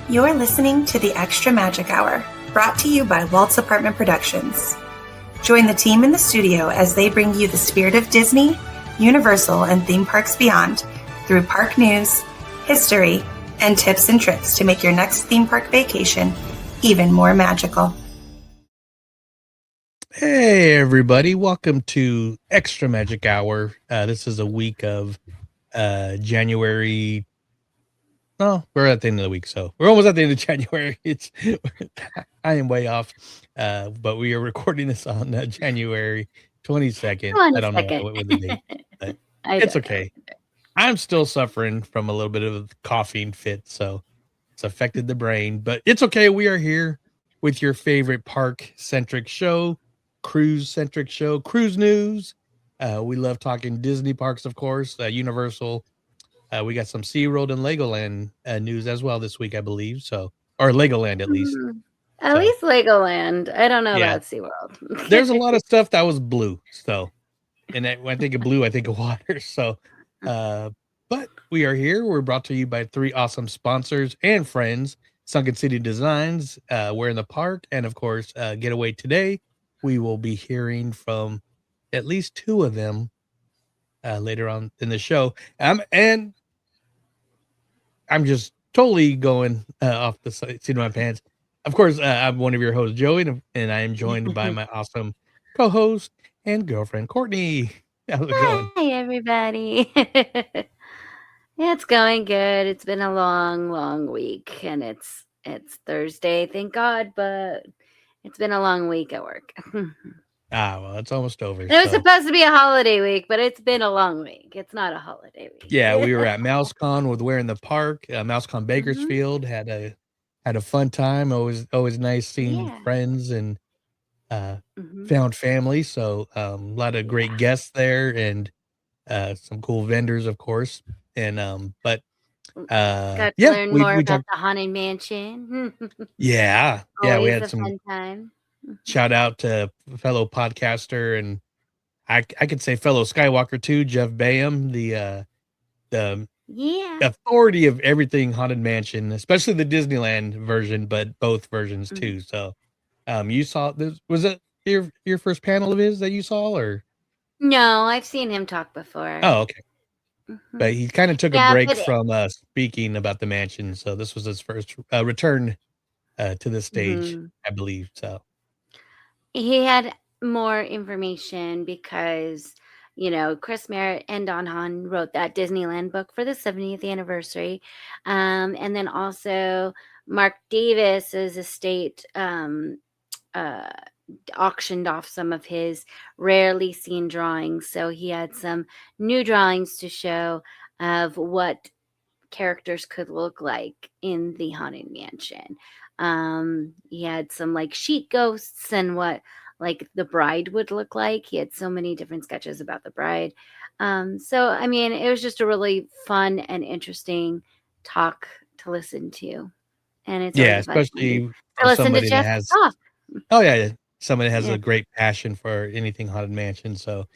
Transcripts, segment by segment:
You're listening to the Extra Magic Hour, brought to you by Walt's Apartment Productions. Join the team in the studio as they bring you the spirit of Disney, Universal, and theme parks beyond through park news, history, and tips and tricks to make your next theme park vacation even more magical. Hey, everybody. Welcome to Extra Magic Hour. This is a week of January. No, we're at the end of the week, so we're almost at the end of January. I am way off, but we are recording this on January 22nd. I don't know what the date, but it's okay. I'm still suffering from a little bit of a coughing fit, so it's affected the brain, but it's okay. We are here with your favorite park-centric show, cruise-centric show, Cruise News. We love talking Disney parks, of course, Universal. We got some SeaWorld and LegoLand news as well this week, I believe. So, or LegoLand at least. At least LegoLand. I don't know about SeaWorld. There's a lot of stuff that was blue. So, and when I think of blue, I think of water. So, but we are here. We're brought to you by three awesome sponsors and friends: Sunken City Designs, We're in the Park, and of course, Getaway Today. We will be hearing from at least two of them later on in the show. And I'm just totally going off the seat of my pants. Of course, I'm one of your hosts, Joey, and I am joined by my awesome co-host and girlfriend, Courtney. How's it going? Hi, everybody. It's going good. It's been a long week, and it's Thursday, thank God, but it's been a long week at work. Well, it's almost over. It was supposed to be a holiday week, but it's been a long week. It's not a holiday week. Yeah, we were at Mouse-Con with We're in the Park. Mouse-Con Bakersfield had a fun time. Always nice seeing friends and found family. So a lot of great guests there and some cool vendors, of course. And got to learn more about the Haunted Mansion. We had some fun time. Shout out to fellow podcaster and I could say fellow Skywalker too, Jeff Bayham, the authority of everything Haunted Mansion, especially the Disneyland version, but both versions too. So you saw this, was it your first panel of his that you saw, or? No, I've seen him talk before. Oh, okay. But he kind of took a break from speaking about the mansion, so this was his first return to the stage, I believe. So he had more information because, Chris Merritt and Don Hahn wrote that Disneyland book for the 70th anniversary. And then also Mark Davis's estate auctioned off some of his rarely seen drawings. So he had some new drawings to show of what characters could look like in the Haunted Mansion. He had some sheet ghosts and what the bride would look like. He had so many different sketches about the bride. So I mean, it was just a really fun and interesting talk to listen to. And it's especially to listen to Jeff talk. Oh yeah, somebody has a great passion for anything Haunted Mansion. So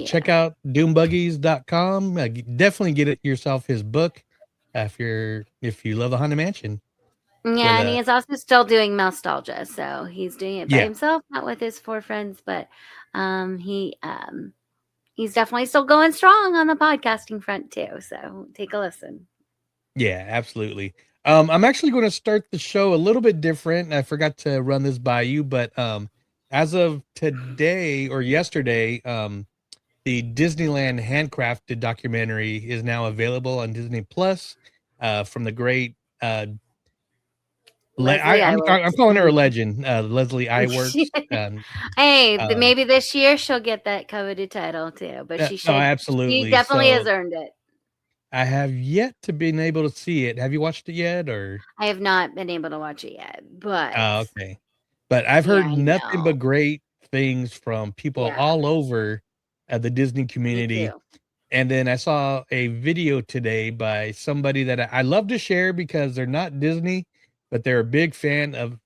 check out doombuggies.com. Definitely get yourself his book if you love the Haunted Mansion. Yeah, and he is also still doing Mousetalgia, so he's doing it by himself, not with his four friends, but he's definitely still going strong on the podcasting front too. So take a listen. Yeah, absolutely. I'm actually going to start the show a little bit different. I forgot to run this by you, but as of today or yesterday, the Disneyland handcrafted documentary is now available on Disney Plus from the great. I'm calling her a legend, Leslie Iwerks. Maybe this year she'll get that coveted title too, but she should. No, absolutely. She definitely has earned it. I have yet to been able to see it. Have you watched it yet, or? I have not been able to watch it yet, but. Oh, okay. But I've heard nothing but great things from people all over the Disney community. And then I saw a video today by somebody that I love to share because they're not Disney, but they're a big fan of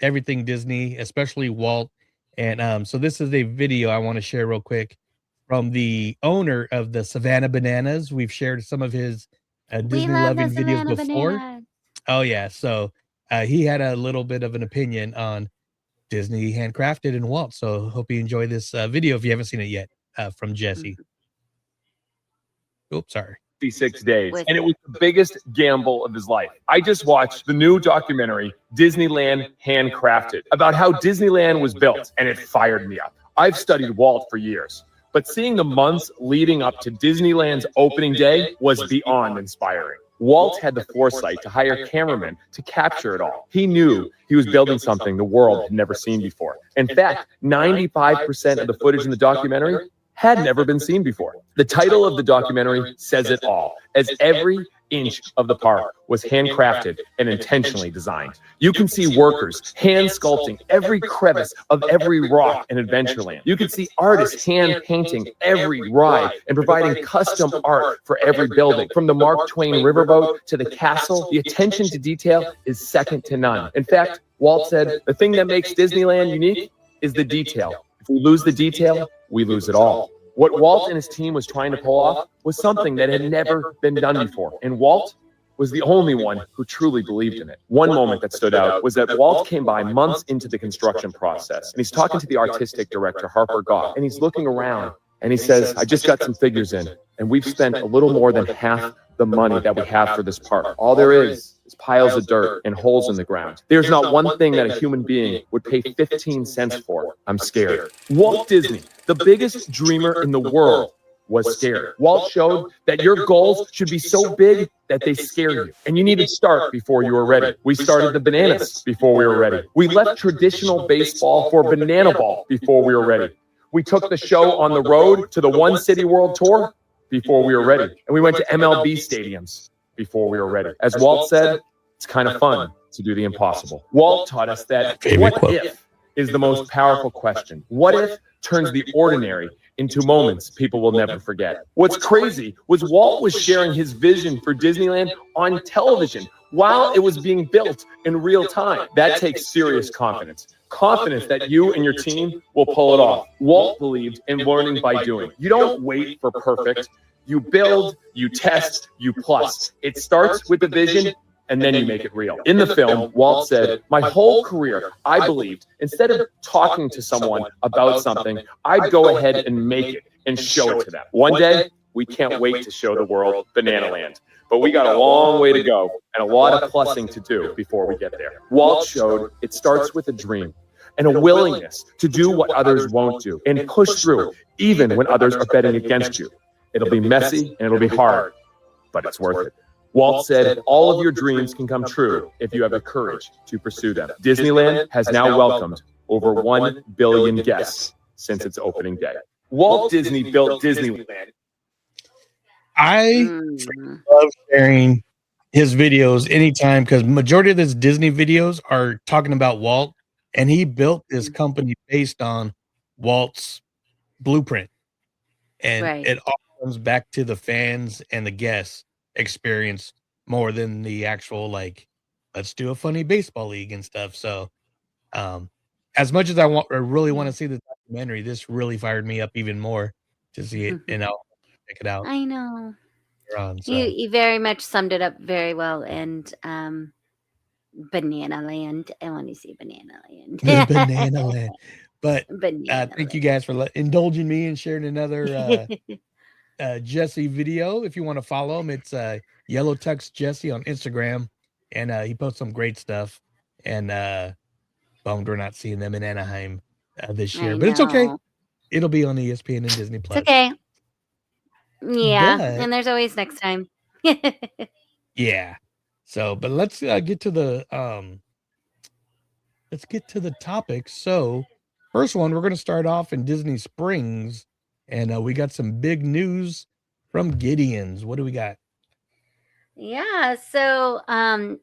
everything Disney, especially Walt. And so this is a video I want to share real quick from the owner of the Savannah Bananas. We've shared some of his Disney loving videos before. Oh yeah, so he had a little bit of an opinion on Disney Handcrafted and Walt. So hope you enjoy this video if you haven't seen it yet from Jesse. Oops, sorry. 6 days, and it was the biggest gamble of his life. I just watched the new documentary, Disneyland Handcrafted, about how Disneyland was built, and it fired me up. I've studied Walt for years, but seeing the months leading up to Disneyland's opening day was beyond inspiring. Walt had the foresight to hire cameramen to capture it all. He knew he was building something the world had never seen before. In fact, 95% of the footage in the documentary had never been seen before. The title of the documentary says it all, as every inch of the park was handcrafted and intentionally designed. You can see workers hand sculpting every crevice of every rock in Adventureland. You can see artists hand painting every ride and providing custom art for every building. From the Mark Twain riverboat to the castle, the attention to detail is second to none. In fact, Walt said, the thing that makes Disneyland unique is the detail. If we lose the detail, we lose it all. What Walt and his team was trying to pull off was something that had never been done before. And Walt was the only one who truly believed in it. One moment that stood out was that Walt came by months into the construction process. And he's talking to the artistic director, Harper Goff, and he's looking around and he says, I just got some figures in, and we've spent a little more than half the money that we have for this park. All there is piles of dirt and holes in the ground. There's not one thing that a human being would pay 15 cents for. I'm scared. Walt Disney, the biggest dreamer in the world, was scared. Walt showed that your goals should be so big that they scare you. And you need to start before you were ready. We started the bananas before we were ready. We left traditional baseball for banana ball before we were ready. We took the show on the road to the One City World Tour before we were ready. And we went to MLB stadiums before we were ready. As Walt said, it's kind of fun to do the impossible. Walt taught us that what if is the most powerful question. What if turns the ordinary into moments people will never forget. What's crazy was Walt was sharing his vision for Disneyland on television while it was being built in real time. That takes serious confidence. Confidence that you and your team will pull it off. Walt believed in learning by doing. You don't wait for perfect. You build, you test, you plus. It starts with the vision, and then you make it real. In the film, Walt said, my whole career, I believed, instead of talking to someone about something, I'd go ahead and make it and show it to them. One day, we can't wait to show the world Bananaland. But we got a long way to go and a lot of plussing to do before we get there. Walt showed it starts with a dream and a willingness to do what others won't do and push through, even when others are betting against you. It'll be messy and it'll be hard, but it's worth it. Walt said, all of your dreams can come true if you have the courage to pursue them. Disneyland has now welcomed over 1 billion guests since its opening day. Walt Disney built Disneyland. I love sharing his videos anytime because majority of his Disney videos are talking about Walt, and he built this company based on Walt's blueprint. And it all comes back to the fans and the guests experience more than the actual, like, let's do a funny baseball league and stuff. So as much as I really want to see the documentary, this really fired me up even more to see it, and I'll check it out. I know. So. You very much summed it up very well. And Bananaland. I want to see Bananaland. Bananaland. But Bananaland. Thank you guys for indulging me and sharing another Jesse video. If you want to follow him, it's Yellow Tux Jesse on Instagram, and he posts some great stuff. And bummed we're not seeing them in Anaheim this year, but it's okay. It'll be on ESPN and Disney Plus. It's okay. Yeah, and there's always next time. Yeah. So, but let's get to the topics. So, first one, we're going to start off in Disney Springs, and we got some big news from Gideon's. What do we got? Yeah, so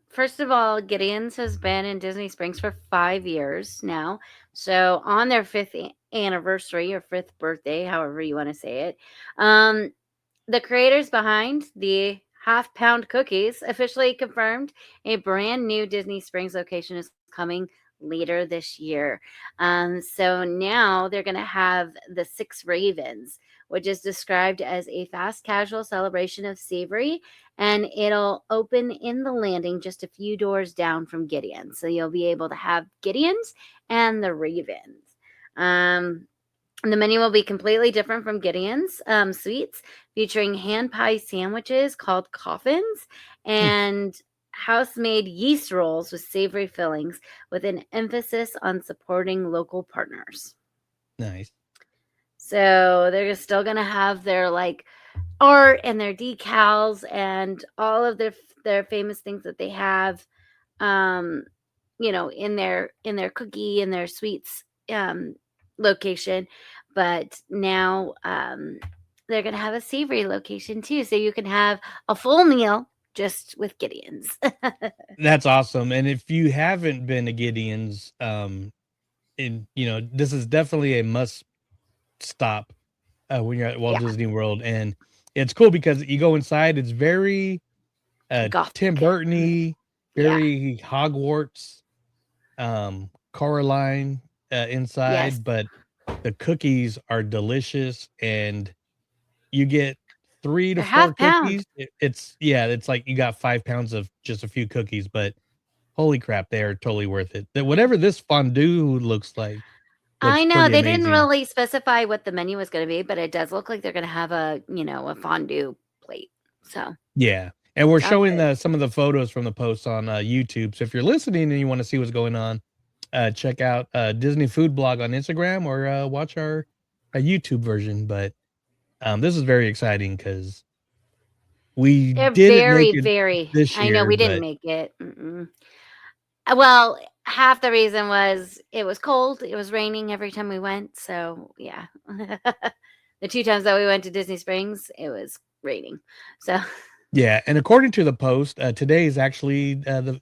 first of all, Gideon's has been in Disney Springs for 5 years now. So on their 5th anniversary or 5th birthday, however you want to say it, the creators behind the half-pound cookies officially confirmed a brand new Disney Springs location is coming later this year. So now they're going to have the 6 Ravens, which is described as a fast casual celebration of savory, and it'll open in the landing just a few doors down from Gideon's. So you'll be able to have Gideon's and the Ravens. The menu will be completely different from Gideon's Sweets, featuring hand pie sandwiches called coffins and house-made yeast rolls with savory fillings, with an emphasis on supporting local partners. Nice. So they're still going to have their like art and their decals and all of their famous things that they have, you know, in their cookie and their sweets location, but now they're going to have a savory location too, so you can have a full meal just with Gideon's. That's awesome. And if you haven't been to Gideon's, this is definitely a must stop when you're at Walt Disney World. And it's cool because you go inside, it's very Tim Burton-y, very Hogwarts, Coraline inside, but the cookies are delicious, and you get 3 to 4 cookies. It's like you got 5 pounds of just a few cookies, but holy crap, they are totally worth it. Whatever this fondue looks like. I know they didn't really specify what the menu was going to be, but it does look like they're going to have a fondue plate. So yeah, and we're showing some of the photos from the posts on YouTube. So if you're listening and you want to see what's going on, check out Disney Food Blog on Instagram or watch our YouTube version. But this is very exciting because we didn't make it this year. I know we didn't make it. Well, half the reason was it was cold. It was raining every time we went. So yeah, the 2 times that we went to Disney Springs, it was raining. So yeah, and according to the post, today is actually the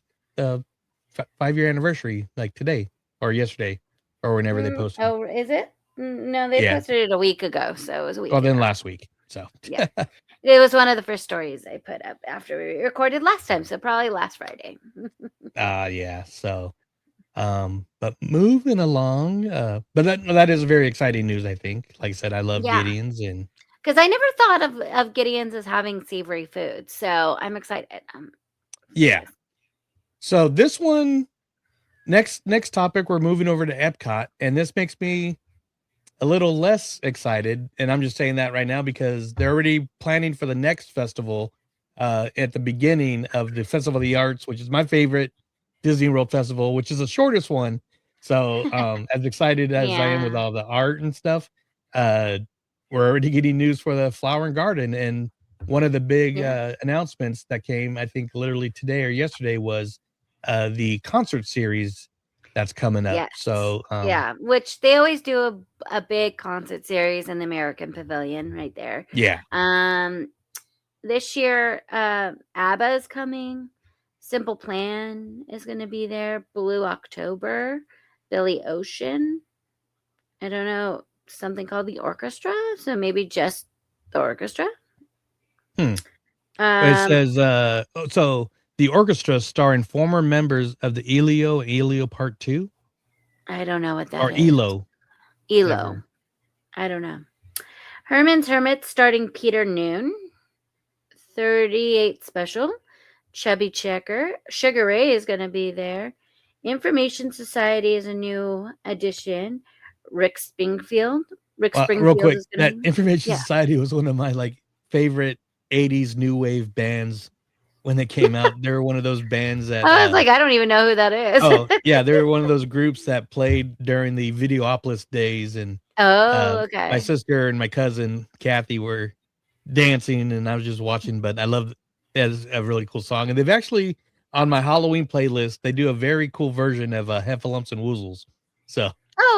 5-year anniversary, like today or yesterday or whenever they posted. Oh, is it? No, they posted it a week ago, so it was a week. Well, then last week. So yeah, it was one of the first stories I put up after we recorded last time, so probably last Friday. Yeah. So, but moving along, but that is very exciting news. I think, like I said, I love Gideon's, and because I never thought of Gideon's as having savory food, so I'm excited. Yeah. So this one, next topic, we're moving over to Epcot, and this makes me a little less excited, and I'm just saying that right now because they're already planning for the next festival at the beginning of the Festival of the Arts, which is my favorite Disney World festival, which is the shortest one. So as excited as I am with all the art and stuff, we're already getting news for the Flower and Garden, and one of the big announcements that came, I think, literally today or yesterday was the concert series that's coming up. Yes. So which they always do a big concert series in the American Pavilion right there. Yeah. This year, ABBA is coming. Simple Plan is going to be there. Blue October, Billy Ocean. I don't know, something called the Orchestra. So maybe just the orchestra. It says so. The orchestra starring former members of the ELO Part 2? I don't know what that or is. ELO. ELO. I don't know. Herman's Hermits starting Peter Noon. 38 Special. Chubby Checker. Sugar Ray is going to be there. Information Society is a new addition. Rick Springfield. Real quick, that Information Society was one of my favorite 80s new wave bands. When they came out, they were one of those bands that I was I don't even know who that is. Oh, yeah, they were one of those groups that played during the Videopolis days, and okay. my sister and my cousin Kathy were dancing, and I was just watching. But I love it as a really cool song, and they've actually on my Halloween playlist they do a very cool version of Heffalumps and Woozles. So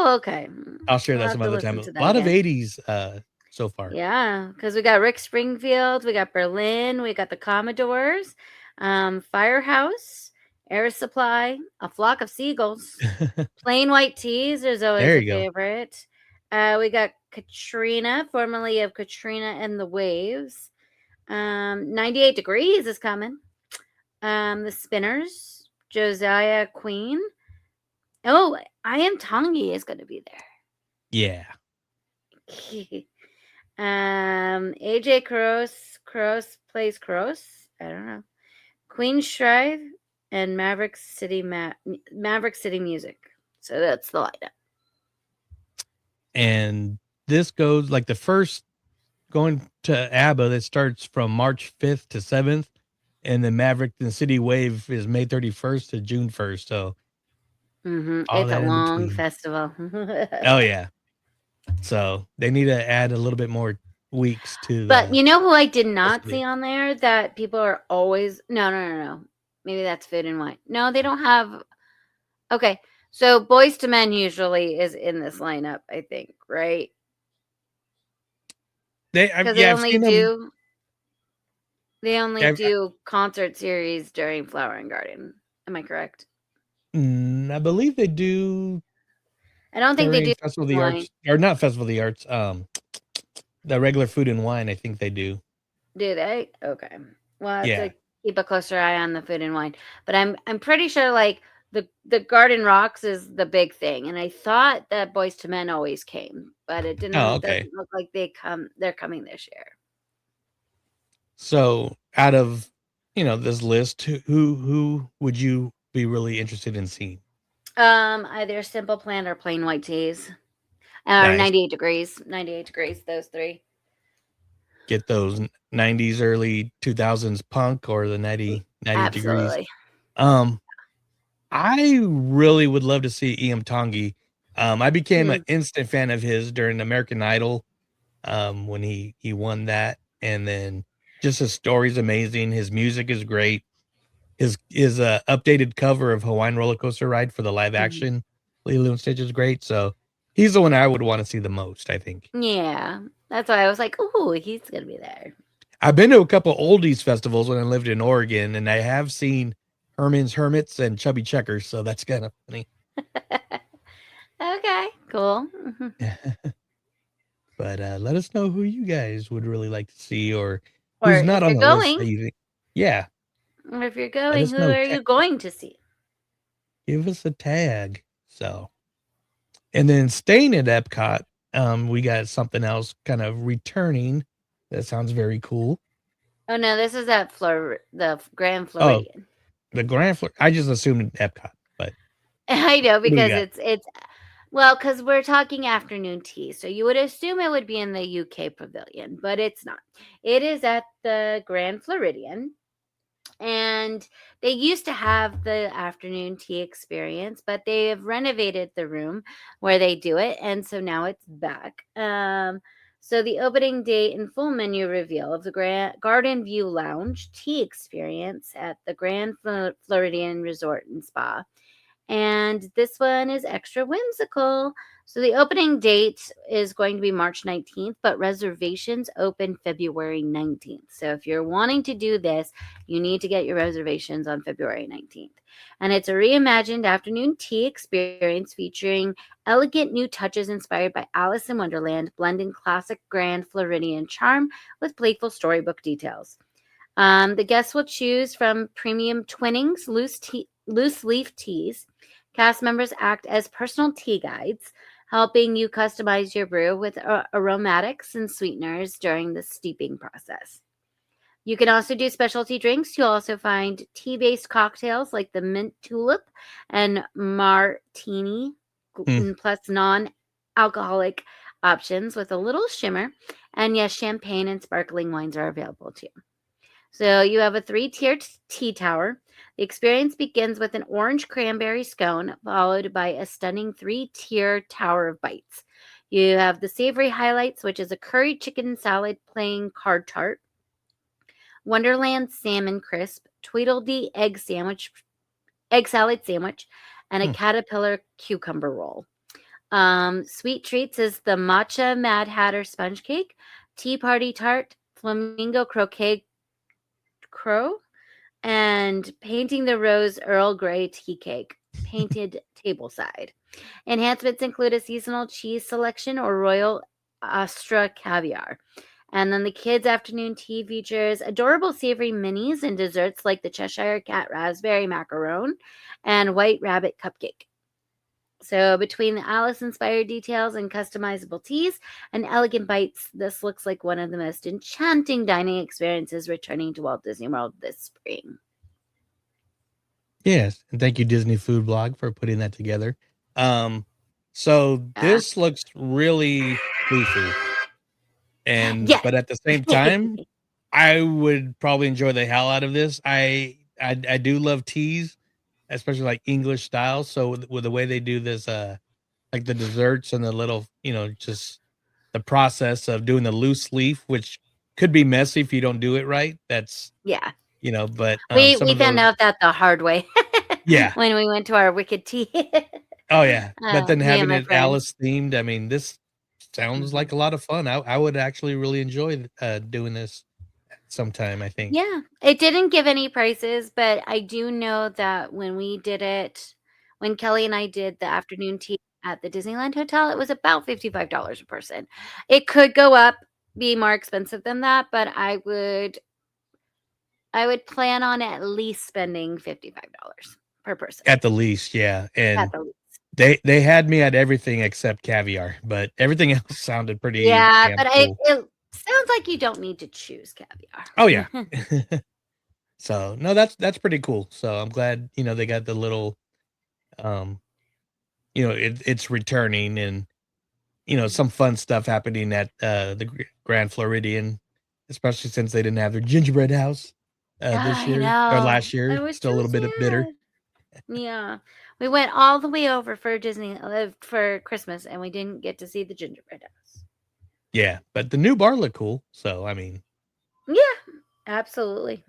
okay, I'll share that some other time. A lot of 80s. So far. Yeah, because we got Rick Springfield, we got Berlin, we got the Commodores, Firehouse, Air Supply, A Flock of Seagulls, Plain White Tees is always a favorite. We got Katrina, formerly of Katrina and the Waves. 98 Degrees is coming. The Spinners, Josiah Queen. Oh, I Am Tongi is going to be there. Yeah. AJ Cross plays Cross. I don't know. Queen Shrive and Maverick City Music. So that's the lineup. And this goes like the first going to ABBA that starts from March 5th to 7th. And then Maverick and City Wave is May 31st to June 1st. So it's a long festival. Oh, yeah. So they need to add a little bit more weeks to But you know who I did not see on there that people are always... No. Maybe that's Food and Wine. No, they don't have... Okay. So Boyz II Men usually is in this lineup, I think, right? They only do concert series during Flower and Garden. Am I correct? I believe they do. I don't think they do Festival of the Arts, or not Festival of the Arts. The regular Food and Wine, I think they do. Do they? Okay. Well, I have to keep a closer eye on the Food and Wine, but I'm pretty sure like the Garden Rocks is the big thing, and I thought that Boyz II Men always came, but it didn't. Doesn't look like they're coming this year. So, out of this list, who would you be really interested in seeing? Either Simple Plan or Plain White Tees. 98 degrees. 98 degrees, those three. Get those 90s, early 2000s punk or the 90 degrees. I really would love to see Ian Tongi. I became an instant fan of his during American Idol when he won that. And then just his story's amazing. His music is great. His updated cover of Hawaiian Roller Coaster Ride for the live action Lilo and Stitch is great. So he's the one I would want to see the most, I think. Yeah, that's why I was like, "Ooh, he's gonna be there." I've been to a couple oldies festivals when I lived in Oregon, and I have seen Herman's Hermits and Chubby Checkers, so that's kind of funny. Okay, cool. But let us know who you guys would really like to see, or who's not on the list that you think. Yeah. Or if you're going, who are you going to see? Give us a tag. So, and then staying at Epcot, we got something else kind of returning. That sounds very cool. Oh no, this is at the Grand Floridian. The Grand Floridian. I just assumed Epcot, but I know because it's well, because we're talking afternoon tea, so you would assume it would be in the UK Pavilion, but it's not. It is at the Grand Floridian. And they used to have the afternoon tea experience, but they have renovated the room where they do it. And so now it's back. So the opening date and full menu reveal of the Garden View Lounge tea experience at the Grand Floridian Resort and Spa. And this one is extra whimsical. So the opening date is going to be March 19th, but reservations open February 19th. So if you're wanting to do this, you need to get your reservations on February 19th. And it's a reimagined afternoon tea experience featuring elegant new touches inspired by Alice in Wonderland, blending classic Grand Floridian charm with playful storybook details. The guests will choose from premium twinnings, loose leaf teas. Cast members act as personal tea guides, helping you customize your brew with aromatics and sweeteners during the steeping process. You can also do specialty drinks. You'll also find tea-based cocktails like the mint tulip and martini, plus non-alcoholic options with a little shimmer. And yes, champagne and sparkling wines are available too. So you have a 3-tiered tea tower. The experience begins with an orange cranberry scone, followed by a stunning 3-tier tower of bites. You have the savory highlights, which is a curry chicken salad plain card tart, Wonderland salmon crisp, Tweedledee egg salad sandwich, and a caterpillar cucumber roll. Sweet treats is the matcha Mad Hatter sponge cake, tea party tart, flamingo crow, and painting the rose Earl Grey tea cake, painted tableside. Enhancements include a seasonal cheese selection or Royal Astra caviar. And then the kids' afternoon tea features adorable savory minis and desserts like the Cheshire Cat raspberry macaron and white rabbit cupcake. So between the Alice-inspired details and customizable teas and elegant bites, this looks like one of the most enchanting dining experiences returning to Walt Disney World this spring. Yes, and thank you, Disney Food Blog, for putting that together. So this looks really foo-foo. But at the same time, I would probably enjoy the hell out of this. I do love teas, especially like English style. So with the way they do this, like the desserts and the little, just the process of doing the loose leaf, which could be messy if you don't do it right. That's but we found out that the hard way. Yeah. When we went to our Wicked Tea. Oh yeah, but then me and having my it friend. Alice themed, I mean, this sounds like a lot of fun. I would actually really enjoy doing this sometime, I think. Yeah, it didn't give any prices, but I do know that when we did it, when Kelly and I did the afternoon tea at the Disneyland Hotel, it was about $55 a person. It could go up, be more expensive than that, but I would plan on at least spending $55 per person. At the least, yeah. And At the least. they had me at everything except caviar, but everything else sounded pretty Yeah, but cool. it sounds like you don't need to choose caviar. Oh yeah. So no, that's pretty cool. So I'm glad, they got the little it's returning and some fun stuff happening at the Grand Floridian, especially since they didn't have their gingerbread house this year or last year. Still a little bit bitter. Yeah, we went all the way over for for Christmas, and we didn't get to see the gingerbread house. Yeah, but the new bar looked cool. So I mean, yeah, absolutely.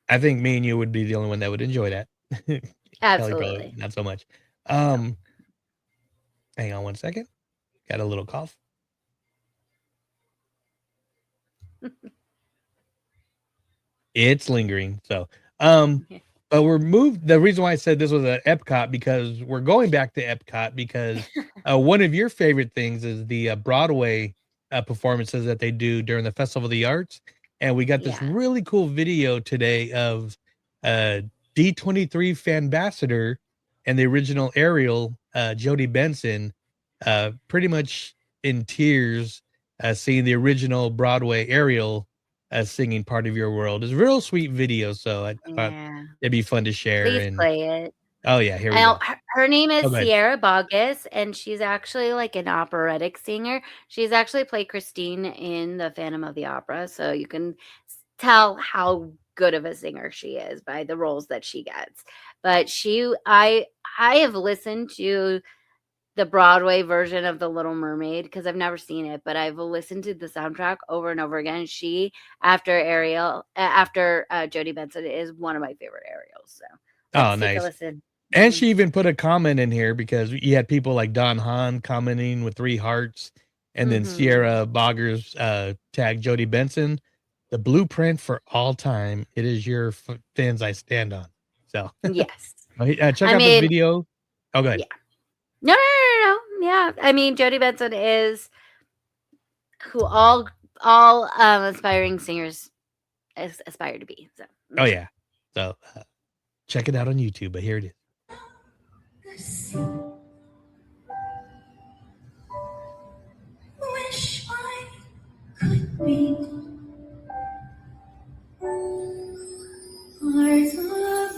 I think me and you would be the only one that would enjoy that. Absolutely, not so much. Hang on one second. Got a little cough. It's lingering. So, but we're moved. The reason why I said this was at Epcot because we're going back to Epcot because one of your favorite things is the Broadway performances that they do during the Festival of the Arts. And we got this really cool video today of D23 Fanbassador and the original Ariel, Jodie Benson, pretty much in tears, seeing the original Broadway Ariel singing Part of Your World. It's a real sweet video, so I thought it'd be fun to share. Please play it. Oh yeah, here we go. Her name is Sierra Boggess, and she's actually like an operatic singer. She's actually played Christine in the Phantom of the Opera, so you can tell how good of a singer she is by the roles that she gets. But I have listened to the Broadway version of The Little Mermaid because I've never seen it, but I've listened to the soundtrack over and over again. She, after Jodie Benson, is one of my favorite Ariels. So let's take a listen. And she even put a comment in here because you had people like Don Hahn commenting with 3 hearts, and then Sierra Boggers tagged Jodie Benson, the blueprint for all time. It is your fans I stand on. So yes, check out the video. Oh, go ahead. Yeah. No. Yeah, I mean, Jodie Benson is who all aspiring singers aspire to be. So. Oh yeah. So check it out on YouTube. But here it is. Wish I could be part of that.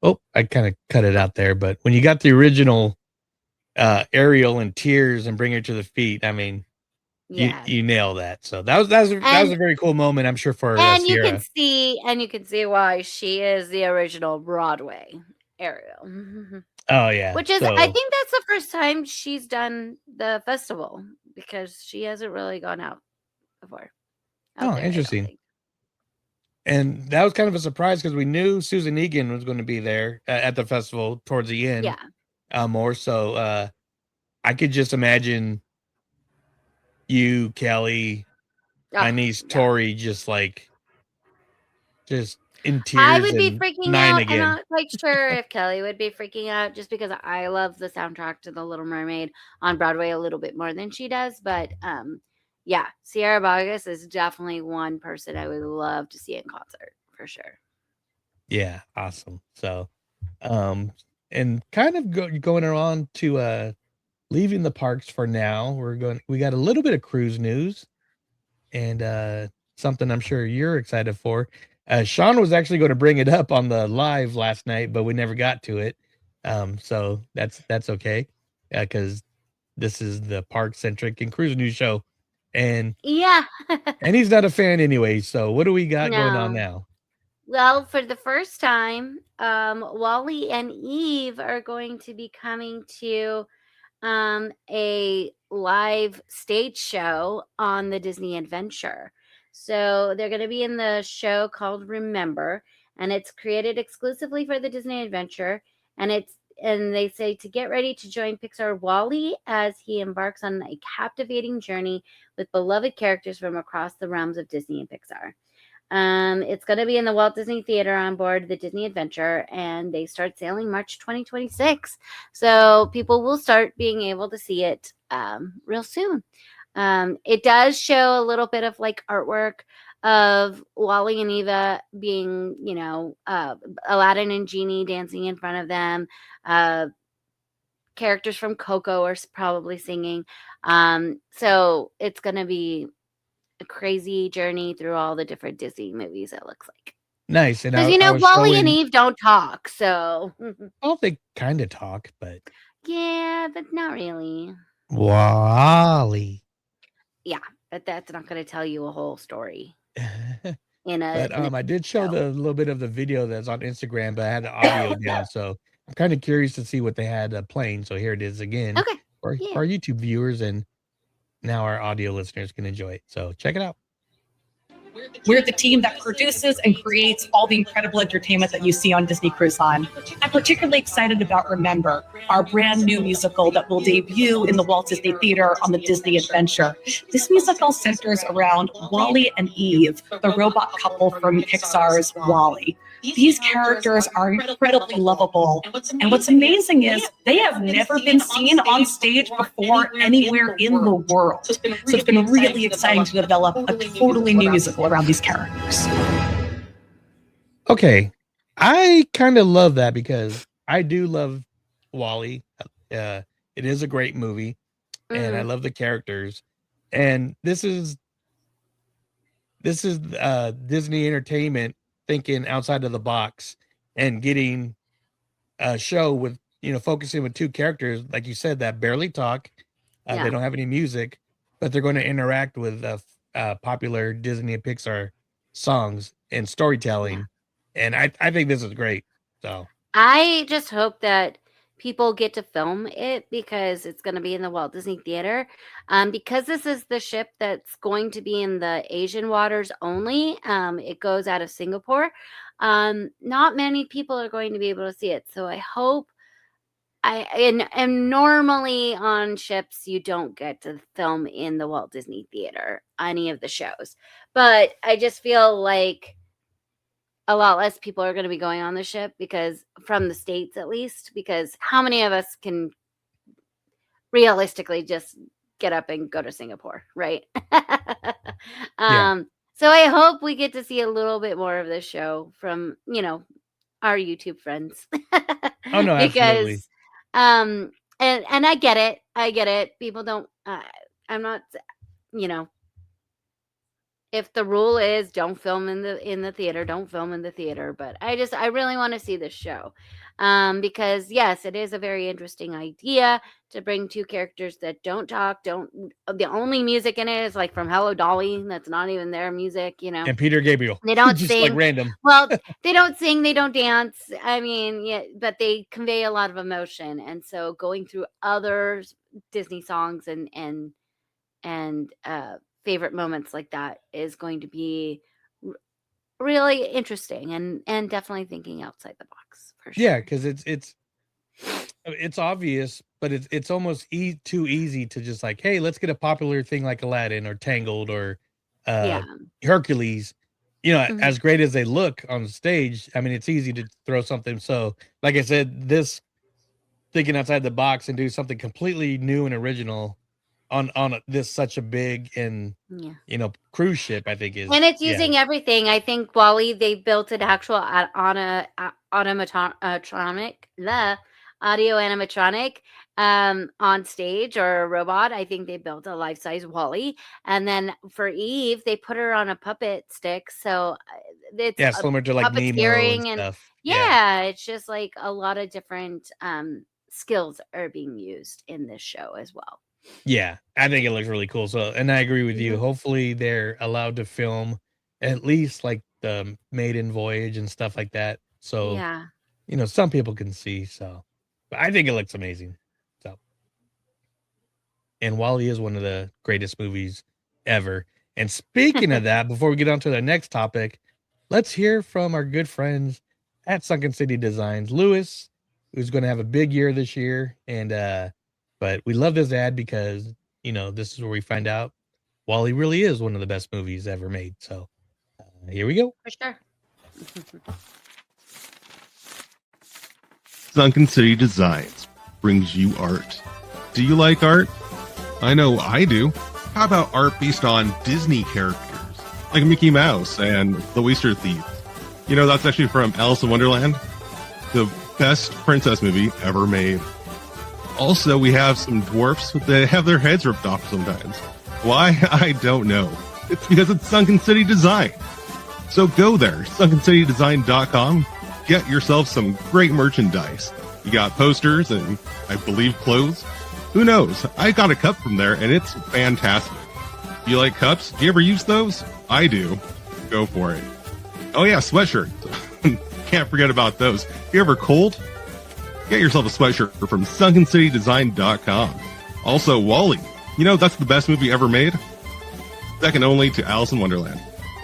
Oh, I kind of cut it out there, but when you got the original Ariel in tears and Bring Her to the Feet, I mean, you nail that. So that was a very cool moment, I'm sure, for and Sierra. you can see why she is the original Broadway Ariel. Oh yeah, which is I think that's the first time she's done the festival because she hasn't really gone out before. Interesting. And that was kind of a surprise because we knew Susan Egan was going to be there at the festival towards the end. Yeah. More so, I could just imagine you, Kelly, my niece Tori, just in I tears would be and freaking 9 out. I'm again. not quite sure if Kelly would be freaking out just because I love the soundtrack to The Little Mermaid on Broadway a little bit more than she does. But yeah, Sierra Boggess is definitely one person I would love to see in concert for sure. Yeah, awesome. So, and kind of going on to leaving the parks for now. We got a little bit of cruise news and something I'm sure you're excited for. Sean was actually going to bring it up on the live last night, but we never got to it. So that's okay, because this is the park centric and cruise news show, and Yeah. and he's not a fan anyway. So what do we got going on No. now? Well, for the first time, Wally and Eve are going to be coming to a live stage show on the Disney Adventure. So they're going to be in the show called Remember, and it's created exclusively for the Disney Adventure. And they say to get ready to join Pixar Wally as he embarks on a captivating journey with beloved characters from across the realms of Disney and Pixar. It's going to be in the Walt Disney Theater on board the Disney Adventure, and they start sailing March 2026. So people will start being able to see it real soon. It does show a little bit of like artwork of Wally and Eva being, Aladdin and Genie dancing in front of them. Characters from Coco are probably singing. So it's going to be a crazy journey through all the different Disney movies, it looks like. Nice. And because Wally and Eve don't talk, so well, they kind of talk, but yeah, but not really. Wally. Yeah, but that's not going to tell you a whole story. But I did show the little bit of the video that's on Instagram, but I had the audio down, so I'm kind of curious to see what they had playing. So here it is again, Okay. for our YouTube viewers, and now our audio listeners can enjoy it. So check it out. We're the team that produces and creates all the incredible entertainment that you see on Disney Cruise Line. I'm particularly excited about Remember, our brand new musical that will debut in the Walt Disney Theater on the Disney Adventure. This musical centers around Wally and Eve, the robot couple from Pixar's Wall-E. These characters are incredibly lovable, and what's amazing is they have never been seen on stage before anywhere in the world. So it's been really exciting to develop a totally new musical around these characters. Okay, I kind of love that because I do love Wall-E. It is a great movie, and I love the characters. And this is Disney Entertainment thinking outside of the box and getting a show with, focusing with two characters, like you said, that barely talk. They don't have any music, but they're going to interact with popular Disney and Pixar songs and storytelling. And I think this is great. So I just hope that people get to film it because it's going to be in the Walt Disney Theater. Because this is the ship that's going to be in the Asian waters only. It goes out of Singapore. Not many people are going to be able to see it. So I hope and normally on ships, you don't get to film in the Walt Disney Theater, any of the shows. But I just feel like a lot less people are going to be going on the ship because from the States, at least, because how many of us can realistically just get up and go to Singapore, right? So I hope we get to see a little bit more of this show from, our YouTube friends. Oh no, absolutely. Because, and I get it. People don't, I'm not, if the rule is don't film in the theater, don't film in the theater. But I really want to see this show. Because yes, it is a very interesting idea to bring two characters that don't talk, the only music in it is like from Hello Dolly. That's not even their music, And Peter Gabriel. They don't just sing. Like random. Well, they don't sing, they don't dance. I mean, but they convey a lot of emotion. And so going through other Disney songs and favorite moments like that is going to be really interesting and definitely thinking outside the box for sure. Yeah, because it's obvious, but it's almost too easy to just like, hey, let's get a popular thing like Aladdin or Tangled or Hercules as great as they look on stage, I mean, it's easy to throw something. So, like I said, this thinking outside the box and do something completely new and original on this such a big and cruise ship, I think is, and it's using everything. I think Wally, they built an actual audio animatronic on stage, or a robot. I think they built a life-size Wally, and then for Eve they put her on a puppet stick, so it's similar to like Nemo and stuff. It's just like a lot of different skills are being used in this show as well. Yeah, I think it looks really cool. So, and I agree with you. Hopefully they're allowed to film at least like the maiden voyage and stuff like that. So, some people can see. So, but I think it looks amazing. So, and Wall-E is one of the greatest movies ever. And speaking of that, before we get on to the next topic, let's hear from our good friends at Sunken City Designs, Louis, who's going to have a big year this year. And, but we love this ad because, this is where we find out Wall-E really is one of the best movies ever made. So here we go. For sure. Sunken City Designs brings you art. Do you like art? I know I do. How about art based on Disney characters like Mickey Mouse and the Oyster Thief? That's actually from Alice in Wonderland, the best princess movie ever made. Also, we have some dwarfs that have their heads ripped off sometimes. Why? I don't know. It's because it's Sunken City Design. So go there, sunkencitydesign.com. Get yourself some great merchandise. You got posters and, I believe, clothes. Who knows? I got a cup from there, and it's fantastic. You like cups? Do you ever use those? I do. Go for it. Oh yeah, sweatshirts. Can't forget about those. You ever cold? Get yourself a sweatshirt from sunkencitydesign.com. Also, Wall-E. That's the best movie ever made. Second only to Alice in Wonderland.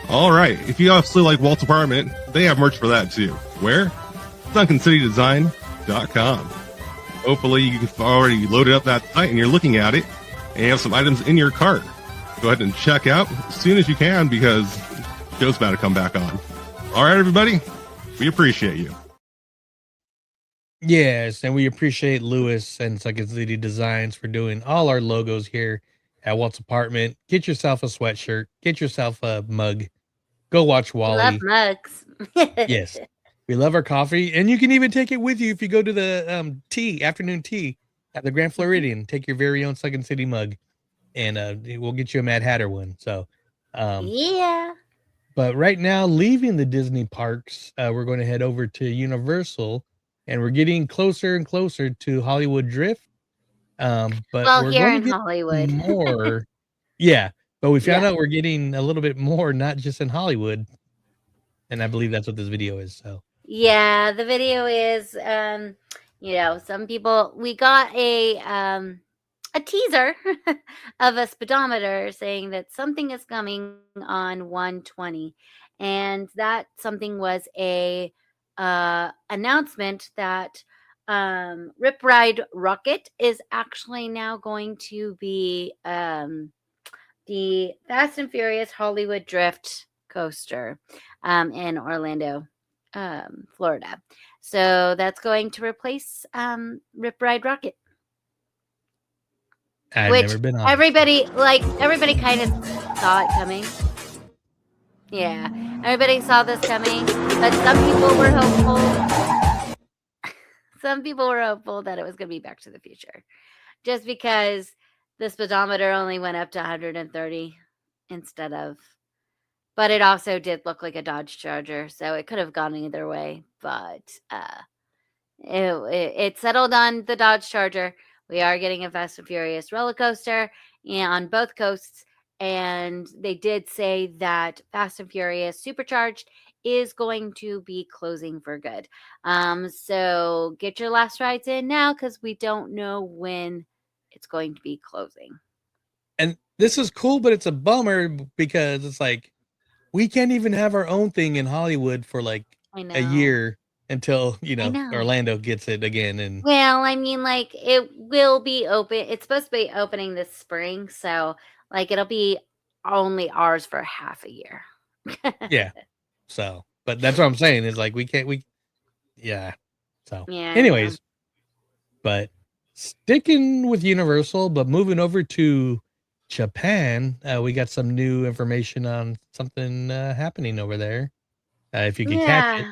All right. If you also like Walt's apartment, they have merch for that too. Where? sunkencitydesign.com. Hopefully you've already loaded up that site and you're looking at it and you have some items in your cart. Go ahead and check out as soon as you can because the show's about to come back on. All right, everybody. We appreciate you. Yes, and we appreciate Louis and Sunken City Designs for doing all our logos here at Walt's apartment. Get yourself a sweatshirt. Get yourself a mug. Go watch Wall-E. Love mugs. Yes, we love our coffee, and you can even take it with you if you go to the afternoon tea at the Grand Floridian. Take your very own Sunken City mug, and we'll get you a Mad Hatter one. So, yeah. But right now, leaving the Disney parks, we're going to head over to Universal. And we're getting closer and closer to Hollywood Drift. But we're here going in to get Hollywood. more. Yeah. But we found out we're getting a little bit more, not just in Hollywood. And I believe that's what this video is. So yeah, the video is some people, we got a teaser of a speedometer saying that something is coming on 120. And that something was a announcement that Rip Ride Rocket is actually now going to be the Fast and Furious Hollywood Drift coaster in Orlando, Florida. So that's going to replace Rip Ride Rocket. I've never been on. Everybody kind of saw it coming. Yeah, everybody saw this coming, but some people were hopeful. Some people were hopeful that it was going to be Back to the Future, just because the speedometer only went up to 130 instead of. But it also did look like a Dodge Charger, so it could have gone either way. But it settled on the Dodge Charger. We are getting a Fast and Furious roller coaster on both coasts. And they did say that Fast and Furious Supercharged is going to be closing for good. So get your last rides in now because we don't know when it's going to be closing. And this is cool, but it's a bummer because it's like we can't even have our own thing in Hollywood for like a year until, Orlando gets it again. And well, I mean, like it will be open. It's supposed to be opening this spring. So like it'll be only ours for half a year. Yeah. So, but that's what I'm saying is like, yeah. So, Yeah. anyways, but sticking with Universal, but moving over to Japan, we got some new information on something happening over there. If you could catch it.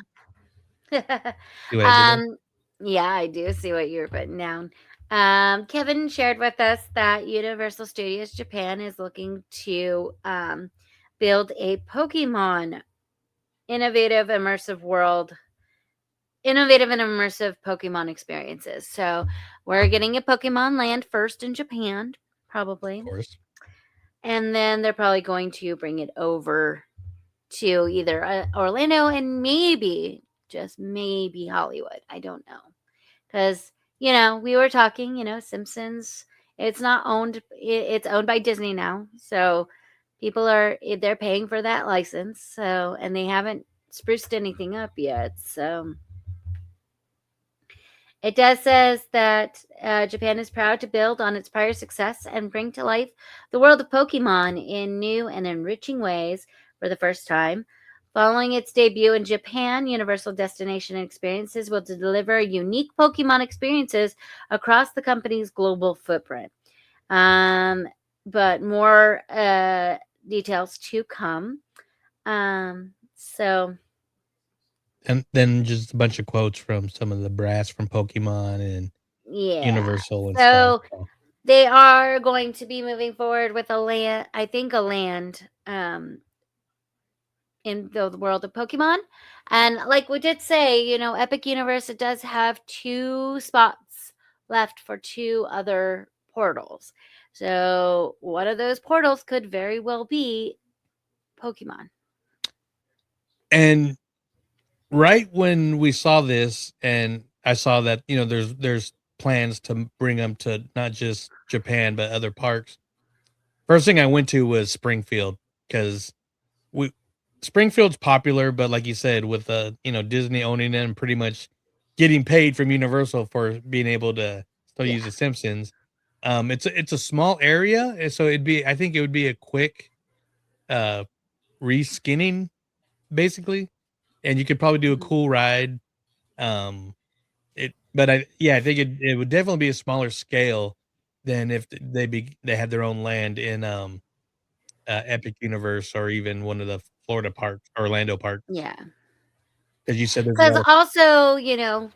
See what I did there? Yeah, I do see what you're putting down. Kevin shared with us that Universal Studios Japan is looking to build a Pokemon innovative and immersive Pokemon experiences. So we're getting a Pokemon Land first in Japan, probably. Of course. And then they're probably going to bring it over to either Orlando and maybe, just maybe Hollywood. I don't know. Because, we were talking, Simpsons, it's not owned, it's owned by Disney now. So they're paying for that license. So, and they haven't spruced anything up yet. So it does says that Japan is proud to build on its prior success and bring to life the world of Pokemon in new and enriching ways for the first time. Following its debut in Japan, Universal Destination Experiences will deliver unique Pokemon experiences across the company's global footprint. But more details to come. And then just a bunch of quotes from some of the brass from Pokemon and Universal and stuff. So they are going to be moving forward with a land in the world of Pokemon. And like we did say, Epic Universe, it does have 2 spots left for 2 other portals. So one of those portals could very well be Pokemon. And right when we saw this, and I saw that, there's plans to bring them to not just Japan, but other parks. First thing I went to was Springfield, because Springfield's popular, but like you said, with Disney owning it and pretty much getting paid from Universal for being able to still use The Simpsons. It's a small area, and so I think it would be a quick reskinning, basically, and you could probably do a cool ride. I think it would definitely be a smaller scale than if they had their own land in Epic Universe or even one of the Florida parks, Orlando parks. Yeah. Because you said because also,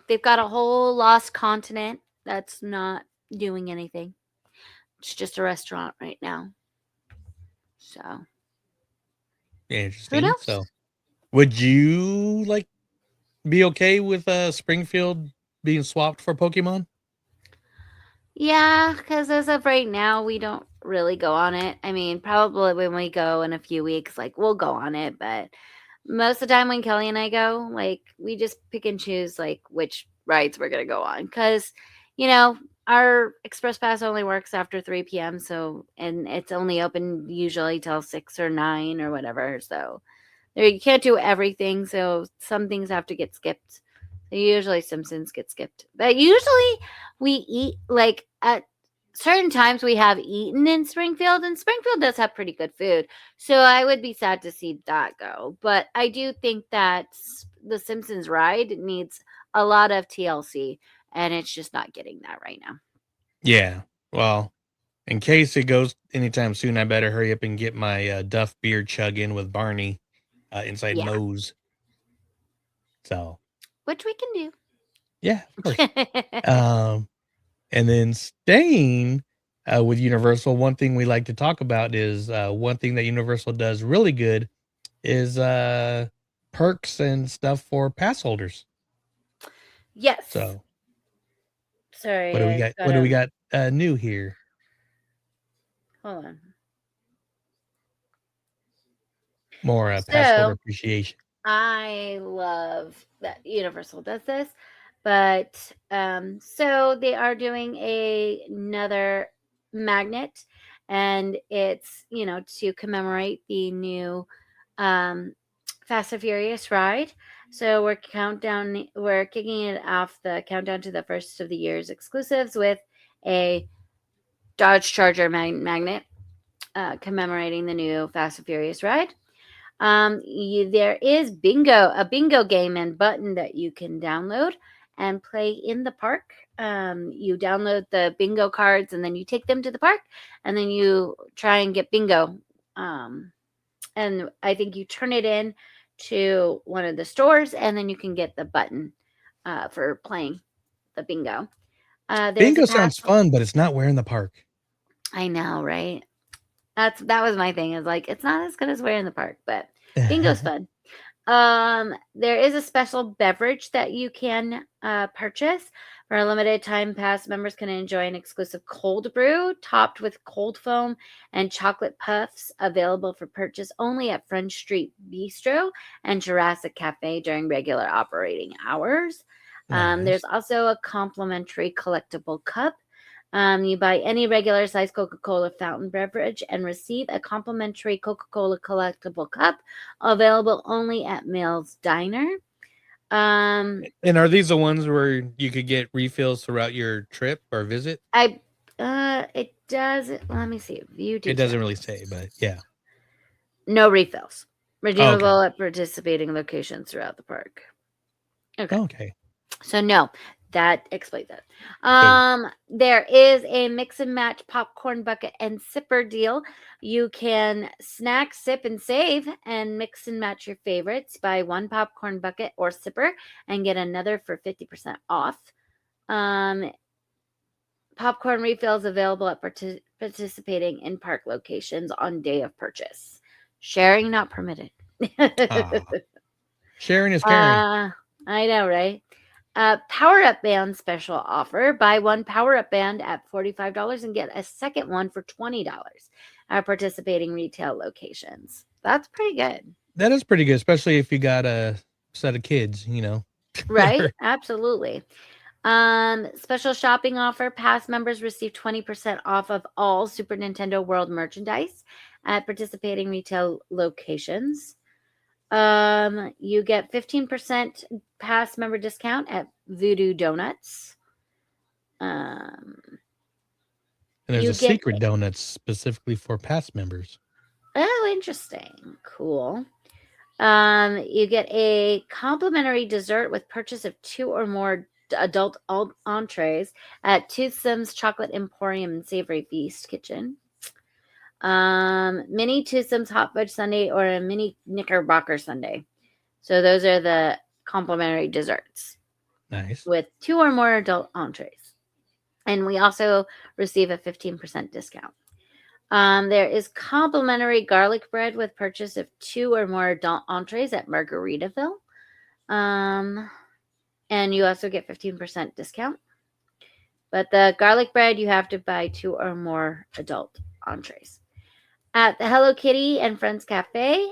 they've got a whole lost continent that's not doing anything. It's just a restaurant right now. So interesting. Who knows? So would you be okay with Springfield being swapped for Pokemon? Yeah, because as of right now, we don't really go on it. I mean, probably when we go in a few weeks, we'll go on it. But most of the time when Kelly and I go, we just pick and choose, which rides we're going to go on. Because, our Express Pass only works after 3 p.m. And it's only open usually till 6 or 9 or whatever. So you can't do everything. So some things have to get skipped. Usually Simpsons get skipped. But usually we eat, at certain times we have eaten in Springfield, and Springfield does have pretty good food. So I would be sad to see that go. But I do think that the Simpsons ride needs a lot of TLC, and it's just not getting that right now. Yeah. Well, in case it goes anytime soon, I better hurry up and get my Duff beer chug in with Barney inside Moe's. So. Which we can do. Yeah, of course. And then staying with Universal, one thing we like to talk about is one thing that Universal does really good is perks and stuff for pass holders. Yes. So, sorry. What do we got? What do we got new here? Hold on. More pass holder appreciation. I love that Universal does this, but so they are doing another magnet, and it's to commemorate the new Fast and Furious ride. So we're kicking it off the countdown to the first of the year's exclusives with a Dodge Charger magnet commemorating the new Fast and Furious ride. There is a bingo game and button that you can download and play in the park. You download the bingo cards and then you take them to the park and then you try and get bingo. And I think you turn it in to one of the stores and then you can get the button for playing the bingo. Bingo sounds fun, but it's not where in the park. I know, right? That was my thing. Is like it's not as good as where in the park, but bingo's fun. There is a special beverage that you can purchase. For a limited time, pass members can enjoy an exclusive cold brew topped with cold foam and chocolate puffs, available for purchase only at French Street Bistro and Jurassic Cafe during regular operating hours. Nice. There's also a complimentary collectible cup. You buy any regular size Coca-Cola fountain beverage and receive a complimentary Coca-Cola collectible cup, available only at Mills Diner. And are these the ones where you could get refills throughout your trip or visit? It does. Let me see. View details. It doesn't really say, but yeah. No refills. Redeemable at participating locations throughout the park. Okay. So no, that explains it. There is a mix and match popcorn bucket and sipper deal. You can snack, sip, and save and mix and match your favorites. Buy one popcorn bucket or sipper and get another for 50% off. Popcorn refills available at participating in park locations on day of purchase. Sharing not permitted. Sharing is caring. I know, right? Power Up Band special offer. Buy one Power Up Band at $45 and get a second one for $20 at participating retail locations. That's pretty good. That is pretty good, especially if you got a set of kids, Right? Absolutely. Special shopping offer. Pass members receive 20% off of all Super Nintendo World merchandise at participating retail locations. You get 15% pass member discount at Voodoo Donuts. And there's a secret donuts specifically for pass members. Oh, interesting. Cool. You get a complimentary dessert with purchase of 2 or more adult entrees at Toothsome's Chocolate Emporium and Savory Feast Kitchen. Mini Toothsome's Hot Fudge Sundae or a mini Knickerbocker Sundae. So those are the complimentary desserts. Nice. With 2 or more adult entrees. And we also receive a 15% discount. There is complimentary garlic bread with purchase of 2 or more adult entrees at Margaritaville. And you also get 15% discount. But the garlic bread, you have to buy 2 or more adult entrees. At the Hello Kitty and Friends Cafe,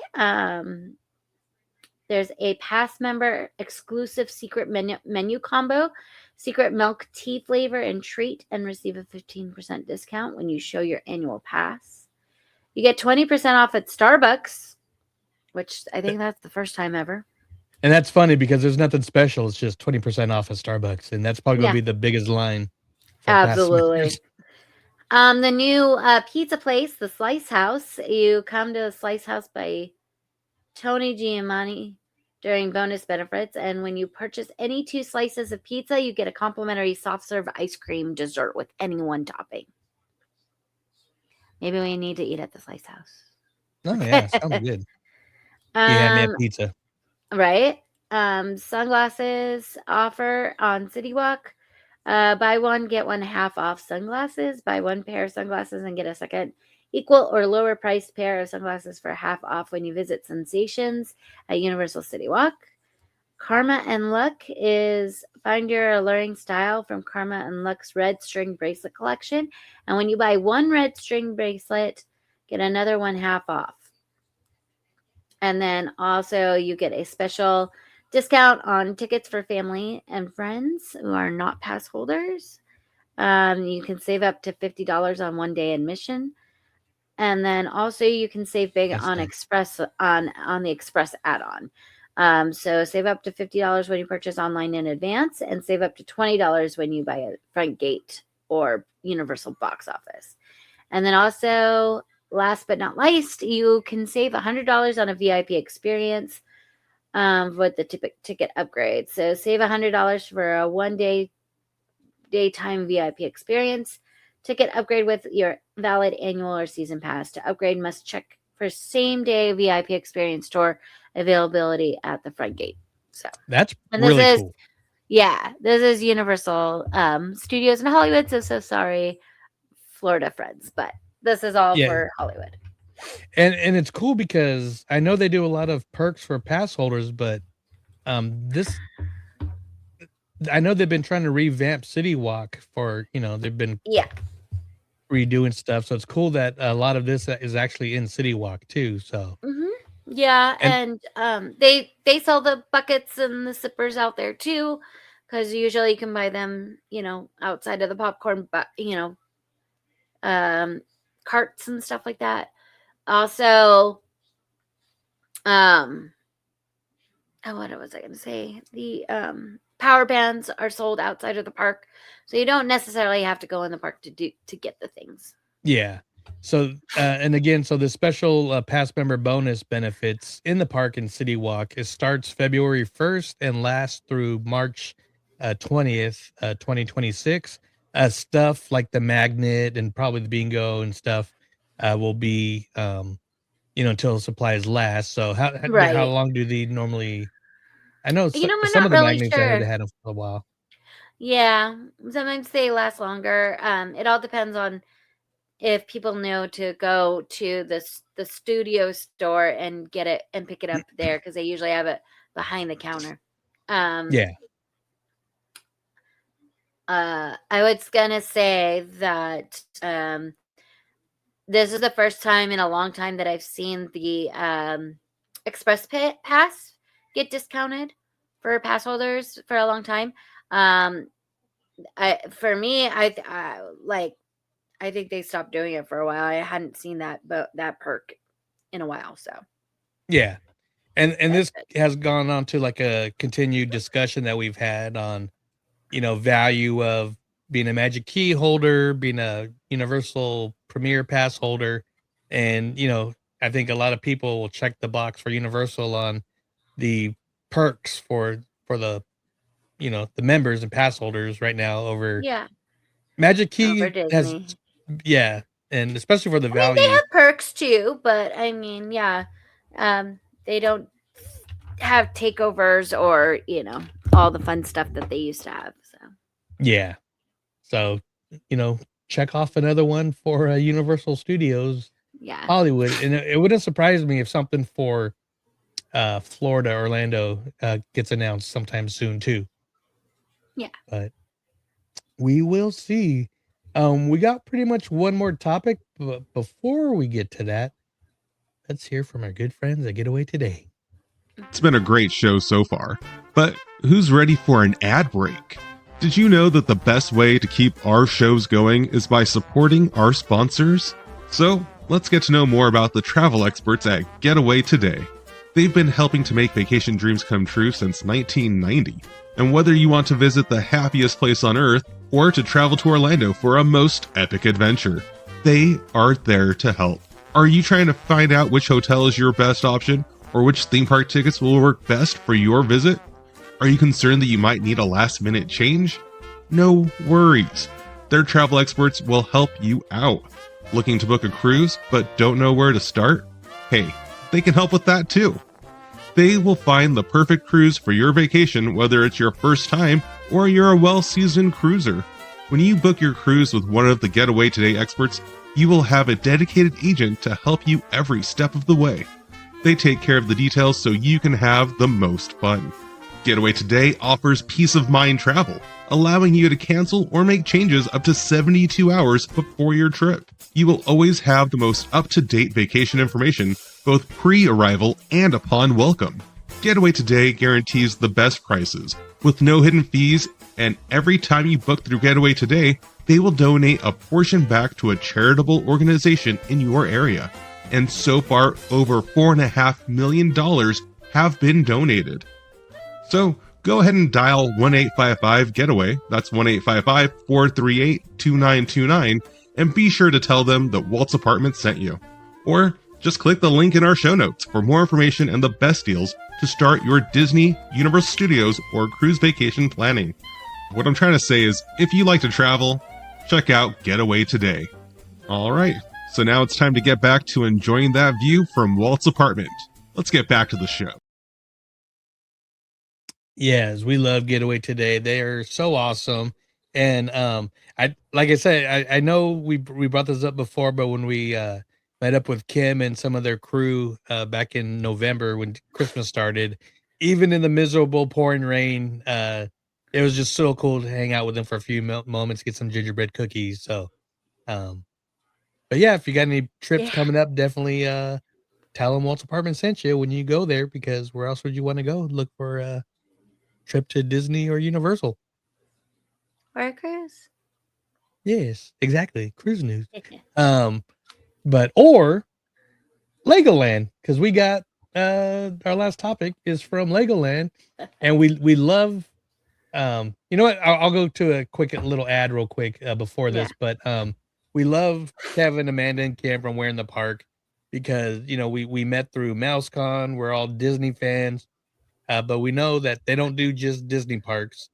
there's a pass member exclusive secret menu combo, secret milk tea flavor and treat, and receive a 15% discount when you show your annual pass. You get 20% off at Starbucks, which I think that's the first time ever. And that's funny because there's nothing special. It's just 20% off at Starbucks. And that's probably going to be the biggest line. Absolutely. The new pizza place, the Slice House. You come to the Slice House by Tony Giamatti during bonus benefits. And when you purchase any 2 slices of pizza, you get a complimentary soft serve ice cream dessert with any one topping. Maybe we need to eat at the Slice House. Oh, yeah. Sounds good. You had me at pizza. Right. Sunglasses offer on City Walk. Buy one, get one half off sunglasses. Buy one pair of sunglasses and get a second equal or lower priced pair of sunglasses for half off when you visit Sensations at Universal City Walk. Karma and Luck is find your alluring style from Karma and Luck's red string bracelet collection. And when you buy one red string bracelet, get another one half off. And then also you get a special discount on tickets for family and friends who are not pass holders. You can save up to $50 on one day admission. And then also you can save big on Express on the Express add-on. So save up to $50 when you purchase online in advance and save up to $20 when you buy a front gate or Universal box office. And then also last but not least, you can save $100 on a VIP experience with the ticket upgrade. So save $100 for a daytime VIP experience. Ticket upgrade with your valid annual or season pass. To upgrade, must check for same-day VIP experience tour availability at the front gate. So that's really cool. Yeah, this is Universal Studios in Hollywood. So sorry, Florida friends, but this is all for Hollywood. And it's cool because I know they do a lot of perks for pass holders, but I know they've been trying to revamp City Walk for, they've been redoing stuff. So it's cool that a lot of this is actually in City Walk too. So yeah, and they sell the buckets and the sippers out there too, because usually you can buy them, outside of the popcorn, but carts and stuff like that. Also, what was I going to say? The power bands are sold outside of the park, so you don't necessarily have to go in the park to get the things. Yeah. So and again, so the special pass member bonus benefits in the park and City Walk, it starts February 1st and lasts through March 20th, 2026. Stuff like the magnet and probably the bingo and stuff will be until supplies last. So how long do they normally? I know some of the magnets I had them for a while. Yeah, sometimes they last longer. It all depends on if people know to go to the studio store and get it and pick it up there, because they usually have it behind the counter. I was gonna say that this is the first time in a long time that I've seen the Express Pass get discounted for pass holders for a long time. I think they stopped doing it for a while. I hadn't seen that perk in a while. So yeah, and this has gone on to like a continued discussion that we've had on value of being a Magic Key holder, being a Universal Premier Pass holder, and I think a lot of people will check the box for Universal on the perks for the the members and pass holders right now over Magic Key has and especially for the value. They have perks too, but I mean, they don't have takeovers or all the fun stuff that they used to have. So check off another one for Universal Studios Hollywood, and it wouldn't surprise me if something for Florida, Orlando gets announced sometime soon too. But we will see. We got pretty much one more topic, but before we get to that, let's hear from our good friends at Getaway Today. It's been a great show so far, but who's ready for an ad break? Did you know that the best way to keep our shows going is by supporting our sponsors? So let's get to know more about the travel experts at Getaway Today. They've been helping to make vacation dreams come true since 1990. And whether you want to visit the happiest place on earth or to travel to Orlando for a most epic adventure, they are there to help. Are you trying to find out which hotel is your best option or which theme park tickets will work best for your visit? Are you concerned that you might need a last-minute change? No worries. Their travel experts will help you out. Looking to book a cruise but don't know where to start? Hey, they can help with that too. They will find the perfect cruise for your vacation, whether it's your first time or you're a well-seasoned cruiser. When you book your cruise with one of the Getaway Today experts, you will have a dedicated agent to help you every step of the way. They take care of the details so you can have the most fun. Getaway Today offers peace of mind travel, allowing you to cancel or make changes up to 72 hours before your trip. You will always have the most up-to-date vacation information, both pre-arrival and upon welcome. Getaway Today guarantees the best prices, with no hidden fees, and every time you book through Getaway Today, they will donate a portion back to a charitable organization in your area. And so far, over $4.5 million have been donated. So go ahead and dial 1-855-GETAWAY, that's 1-855-438-2929, and be sure to tell them that Walt's Apartment sent you. Or just click the link in our show notes for more information and the best deals to start your Disney, Universal Studios, or cruise vacation planning. What I'm trying to say is, if you like to travel, check out Getaway Today. All right, so now it's time to get back to enjoying that view from Walt's apartment. Let's get back to the show. Yes, we love Getaway Today. They are so awesome. And I know we brought this up before, but when we met up with Kim and some of their crew back in November when Christmas started, even in the miserable pouring rain, it was just so cool to hang out with them for a few moments, get some gingerbread cookies. So, but yeah, if you got any trips coming up, definitely tell them Walt's apartment sent you when you go there, because where else would you want to go? Look for a trip to Disney or Universal. Or a cruise. Yes, exactly. Cruise news. Or LegoLand, because we got our last topic is from LegoLand, and we love. You know what? I'll go to a quick little ad real quick before this, but we love Kevin, Amanda, and Kim from Where in the Park, because we met through Mouse-Con. We're all Disney fans, but we know that they don't do just Disney parks.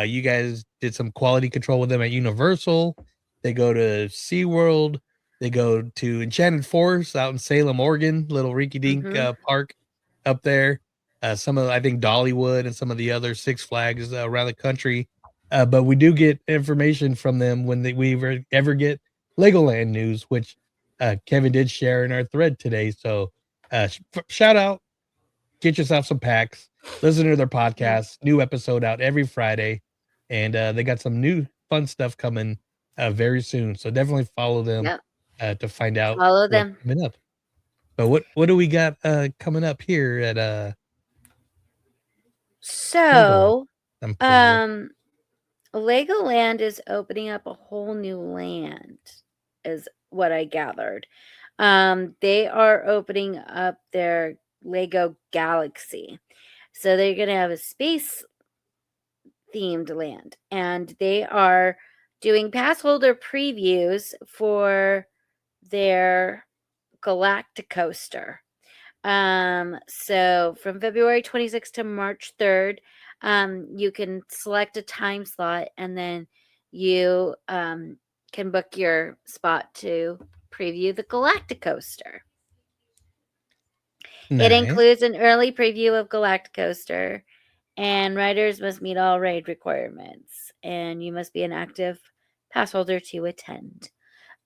You guys did some quality control with them at Universal. They go to SeaWorld. They go to Enchanted Forest out in Salem, Oregon, little rinky-dink park up there. Some of, I think, Dollywood and some of the other Six Flags around the country. But we do get information from them when we ever get LegoLand news, which Kevin did share in our thread today. So shout out, get yourself some packs, listen to their podcast, new episode out every Friday. And they got some new fun stuff coming very soon. So definitely follow them to find out what's coming up. But what do we got coming up here at So LegoLand is opening up a whole new land, is what I gathered. They are opening up their Lego Galaxy. So they're going to have a space themed land, and they are doing pass holder previews for their Galacticoaster. So from February 26th to March 3rd, you can select a time slot, and then you can book your spot to preview the Galacticoaster. Nice. It includes an early preview of Galacticoaster, and riders must meet all raid requirements, and you must be an active pass holder to attend.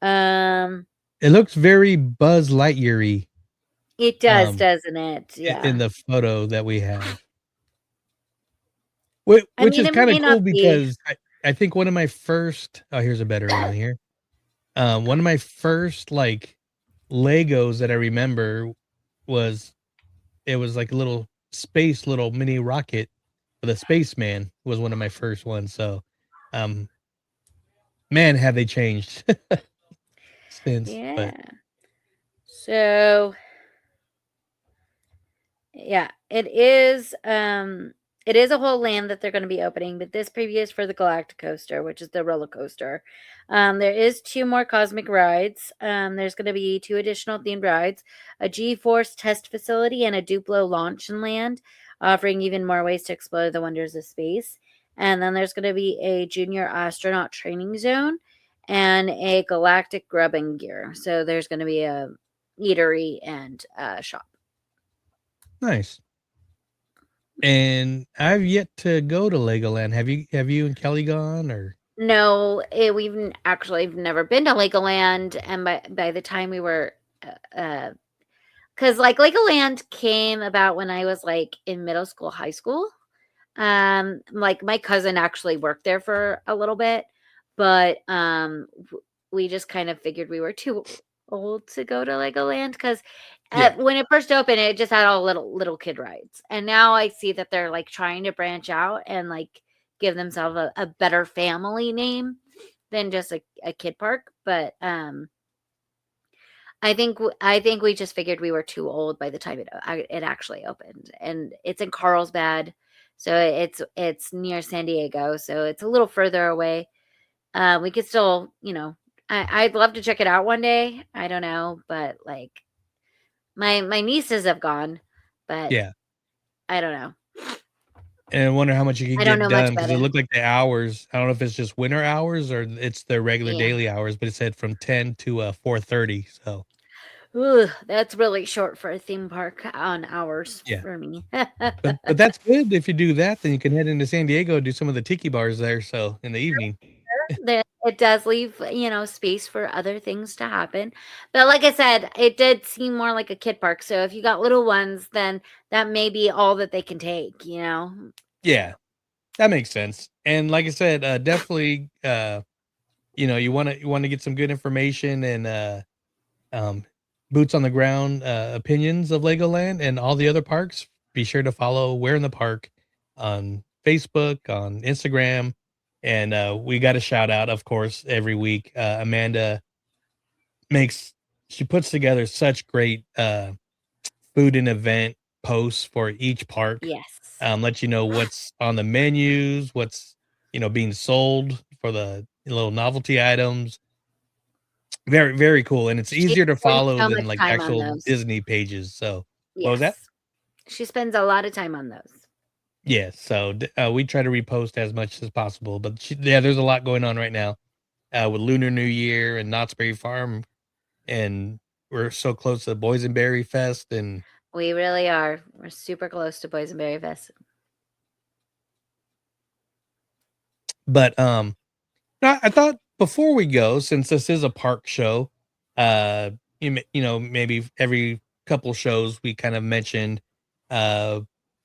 It looks very Buzz Lightyear-y. It does, doesn't it? Yeah. In the photo that we have. Which is kind of cool because I think one of my first, here's a better one here. One of my first like Legos that I remember was like a little mini rocket with a spaceman was one of my first ones. So, man, have they changed since. Yeah. But. So, yeah, it is a whole land that they're going to be opening, but this preview is for the Galacticoaster, which is the roller coaster. There is 2 more cosmic rides. There's going to be 2 additional themed rides, a G-Force test facility and a Duplo launch and land, offering even more ways to explore the wonders of space. And then there's going to be a junior astronaut training zone and a galactic grubbing gear. So there's going to be a eatery and a shop. Nice. And I've yet to go to Legoland. Have you and Kelly gone, or? No, we've never been to Legoland, and by the time we were, because like Legoland came about when I was like in middle school, high school. Like my cousin actually worked there for a little bit, but we just kind of figured we were too old to go to Legoland because when it first opened, it just had all little kid rides, and now I see that they're like trying to branch out and like give themselves a better family name than just a kid park. But I think we just figured we were too old by the time it actually opened, and it's in Carlsbad, so it's near San Diego, so it's a little further away. We could still, I'd love to check it out one day. I don't know, but like My nieces have gone, but Yeah. I don't know. And I wonder how much you I can don't get know much done because about it it. looked like the hours. I don't know if it's just winter hours or it's their regular Yeah. daily hours, but it said from 10 to 4:30. So Ooh, that's really short for a theme park on hours yeah, for me. but that's good. If you do that, then you can head into San Diego and do some of the tiki bars there. So in the evening, That it does leave, space for other things to happen. But like I said, it did seem more like a kid park. So if you got little ones, then that may be all that they can take, yeah, that makes sense. And like I said, definitely, you want to get some good information and um, boots on the ground opinions of Legoland and all the other parks. Be sure to follow Where in the Park on Facebook, on Instagram, and we got a shout out, of course, every week. Amanda makes she puts together such great food and event posts for each park. Yes. Let you know what's on the menus, what's being sold for the little novelty items. Very, very cool, and it's She easier to spends follow so than, much like, time on actual those. Disney pages, so what was that? Yes. She spends a lot of time on those. Yeah, so, we try to repost as much as possible, but yeah, there's a lot going on right now, with Lunar New Year and Knott's Berry Farm, and we're so close to Boysenberry Fest, and We really are. We're super close to Boysenberry Fest. but, I thought before we go, since this is a park show, uh, maybe every couple shows we kind of mentioned, uh,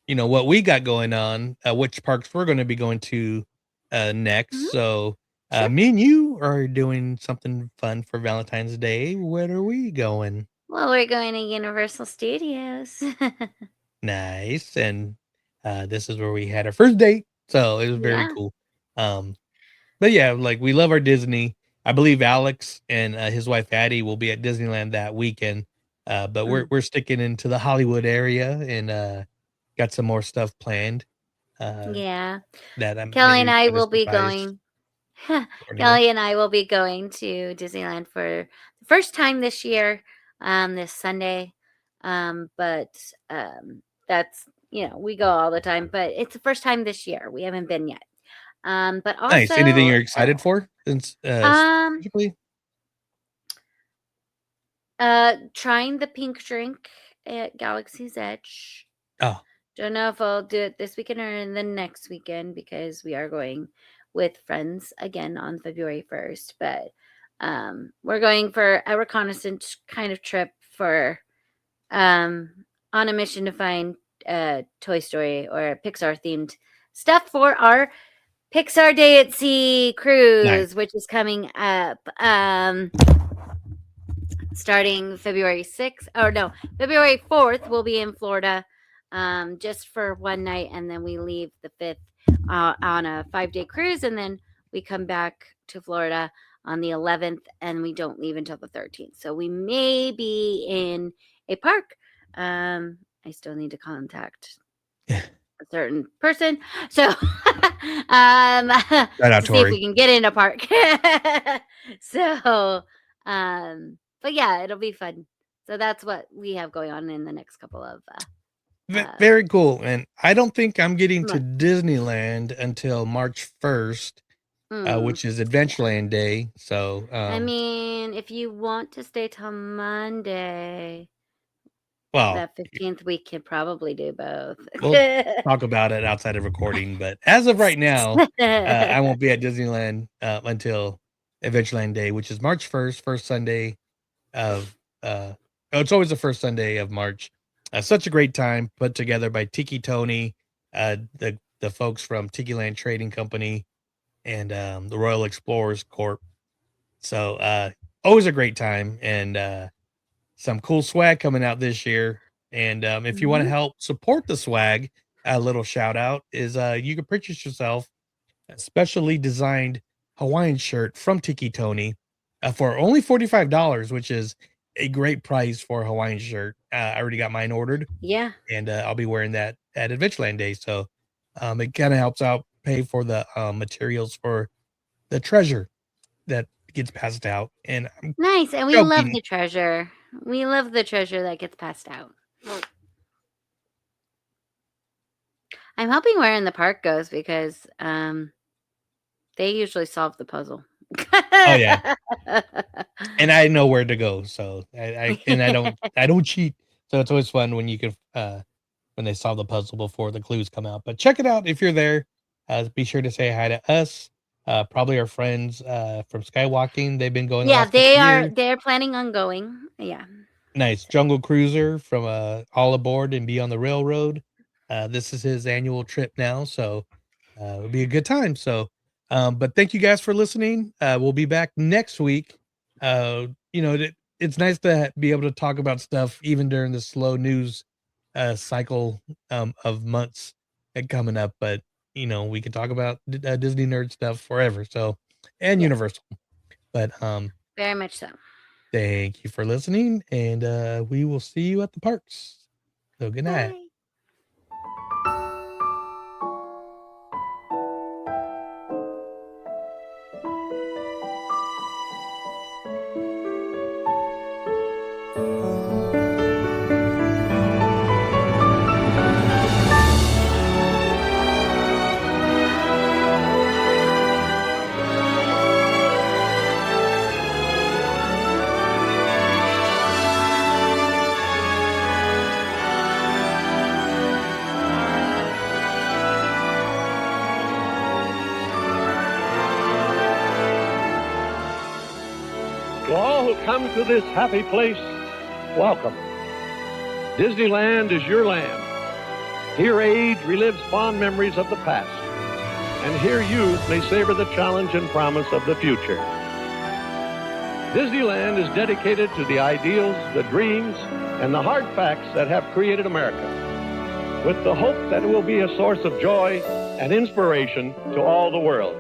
what we got going on, which parks we're going to be going to next. Mhm. So, Sure. me and you are doing something fun for Valentine's Day. Where are we going? Well, we're going to Universal Studios. Nice, and this is where we had our first date, so it was very Yeah. cool. Um, But yeah, like we love our Disney. I believe Alex and his wife Addie will be at Disneyland that weekend. But we're Mm. we're sticking into the Hollywood area and got some more stuff planned. Yeah. That I'm Kelly and maybe I kind of will be surprised going. for anyone. Kelly and I will be going to Disneyland for the first time this year, this Sunday. But that's we go all the time, but it's the first time this year. We haven't been yet. But Nice. Anything also, you're excited for? Since um, specifically? trying the pink drink at Galaxy's Edge. Oh, Don't know if I'll do it this weekend or in the next weekend because we are going with friends again on February 1st. But we're going for a reconnaissance kind of trip for on a mission to find Toy Story or Pixar themed stuff for our Pixar Day at Sea nice. cruise, which is coming up. Starting February 6th, or no, February 4th, we'll be in Florida just for one night, and then we leave the 5th on a 5-day cruise, and then we come back to Florida on the 11th, and we don't leave until the 13th. So we may be in a park. I still need to contact a certain person, so Shout out to see if Tori. we can get in a park. So but yeah, it'll be fun. So that's what we have going on in the next couple of Very cool. And I don't think I'm getting to months. Disneyland until March 1st, which is Yeah. Adventureland Day. So I mean, if you want to stay till Monday, well, that 15th, we could probably do both. we'll talk about it outside of recording. But as of right now, I won't be at Disneyland until Adventureland Day, which is March 1st, first Sunday of it's always the first Sunday of March. Such a great time put together by Tiki Tony, the folks from Tiki Land Trading Company and the Royal Explorers Corp. So always a great time and some cool swag coming out this year. And if you want to Mhm. help support the swag, a little shout out is you can purchase yourself a specially designed Hawaiian shirt from Tiki Tony for only $45, which is a great price for a Hawaiian shirt. I already got mine ordered, Yeah. and I'll be wearing that at Adventureland Day. So it kind of helps out pay for the materials for the treasure that gets passed out. And I'm Nice. And we love joking. the treasure. We love the treasure that gets passed out. I'm hoping where in the park goes because they usually solve the puzzle. Oh yeah, and I know where to go, so I don't cheat. So it's always fun when you can when they solve the puzzle before the clues come out. But check it out if you're there. Be sure to say hi to us. Probably our friends from Skywalking. They've been going. Yeah, the last couple years. they're planning on going. Yeah. Nice. Jungle Cruiser from All Aboard and Be on the Railroad. This is his annual trip now, so it'll be a good time. So, but thank you guys for listening. We'll be back next week. It's nice to be able to talk about stuff even during the slow news cycle of months coming up. But we can talk about Disney nerd stuff forever. So, and Universal. But very much so. Thank you for listening, and we will see you at the parks. So good night. Bye. Come to this happy place, welcome. Disneyland is your land. Here age relives fond memories of the past, and here youth may savor the challenge and promise of the future. Disneyland is dedicated to the ideals, the dreams, and the hard facts that have created America, with the hope that it will be a source of joy and inspiration to all the world.